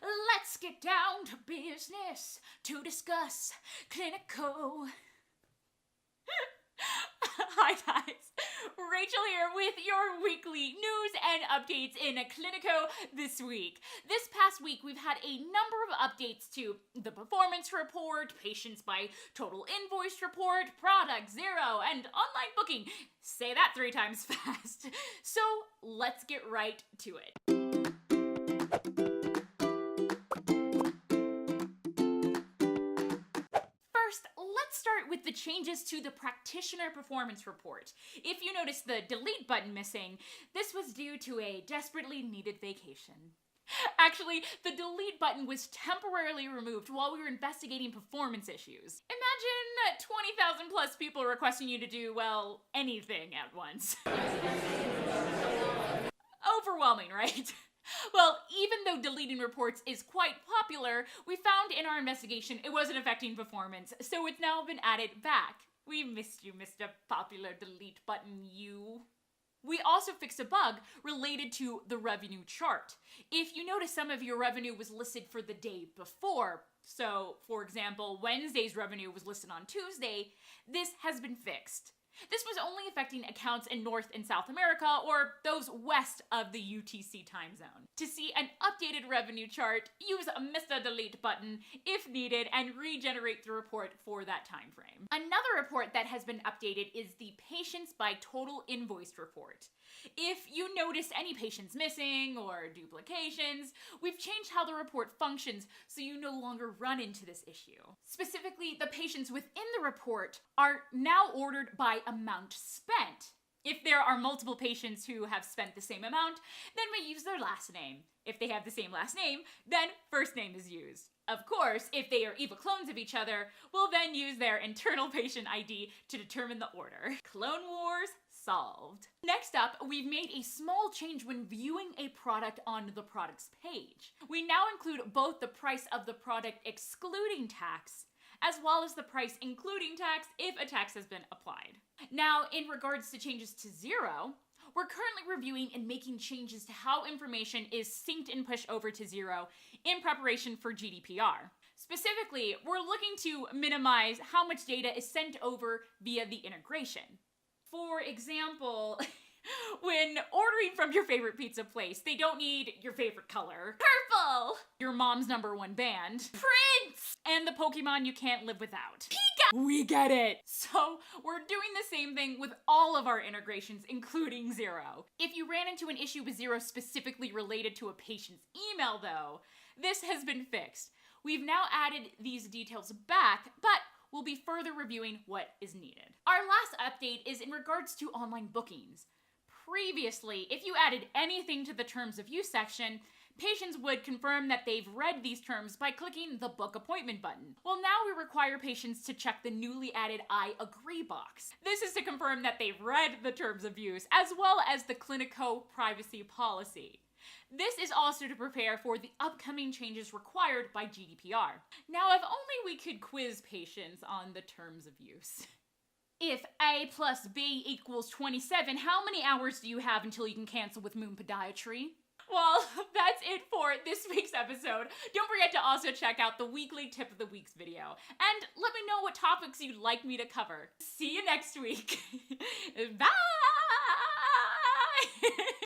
let's get down to business to discuss Cliniko. Hi guys, Rachel here with your weekly news and updates in Cliniko this week. This past week we've had a number of updates to the performance report, patients by total invoiced report, product, Xero, and online booking. Say that 3 times fast. So let's get right to it. Let's start with the changes to the Practitioner performance report. If you notice the delete button missing, this was due to a desperately needed vacation. Actually, the delete button was temporarily removed while we were investigating performance issues. Imagine 20,000 plus people requesting you to do, well, anything at once. Overwhelming, right? Well, even though deleting reports is quite popular, we found in our investigation it wasn't affecting performance, so it's now been added back. We missed you, Mr. Popular Delete Button, you. We also fixed a bug related to the revenue chart. If you notice, some of your revenue was listed for the day before. So, for example, Wednesday's revenue was listed on Tuesday. This has been fixed. This was only affecting accounts in North and South America, or those west of the UTC time zone. To see an updated revenue chart, use Mr. Delete button if needed and regenerate the report for that time frame. Another report that has been updated is the patients by total invoiced report. If you notice any patients missing or duplications, we've changed how the report functions so you no longer run into this issue. Specifically, the patients within the report are now ordered by amount spent. If there are multiple patients who have spent the same amount, then we use their last name. If they have the same last name, then first name is used. Of course, if they are evil clones of each other, we'll then use their internal patient ID to determine the order. Clone Wars solved. Next up, we've made a small change when viewing a product on the product's page. We now include both the price of the product excluding tax, as well as the price including tax if a tax has been applied. Now, in regards to changes to Xero, we're currently reviewing and making changes to how information is synced and pushed over to Xero in preparation for GDPR. Specifically, we're looking to minimize how much data is sent over via the integration. For example, when ordering from your favorite pizza place, they don't need your favorite color, purple, your mom's #1 band, Prince, and the Pokemon you can't live without, Pika! We get it! So we're doing the same thing with all of our integrations, including Xero. If you ran into an issue with Xero specifically related to a patient's email though, this has been fixed. We've now added these details back, but we'll be further reviewing what is needed. Our last update is in regards to online bookings. Previously, if you added anything to the terms of use section, patients would confirm that they've read these terms by clicking the book appointment button. Well, now we require patients to check the newly added I agree box. This is to confirm that they've read the terms of use, as well as the Cliniko privacy policy. This is also to prepare for the upcoming changes required by GDPR. Now, if only we could quiz patients on the terms of use. If A plus B equals 27, how many hours do you have until you can cancel with Moon Podiatry? Well, that's it for this week's episode. Don't forget to also check out the weekly Tip of the Week's video. And let me know what topics you'd like me to cover. See you next week. Bye!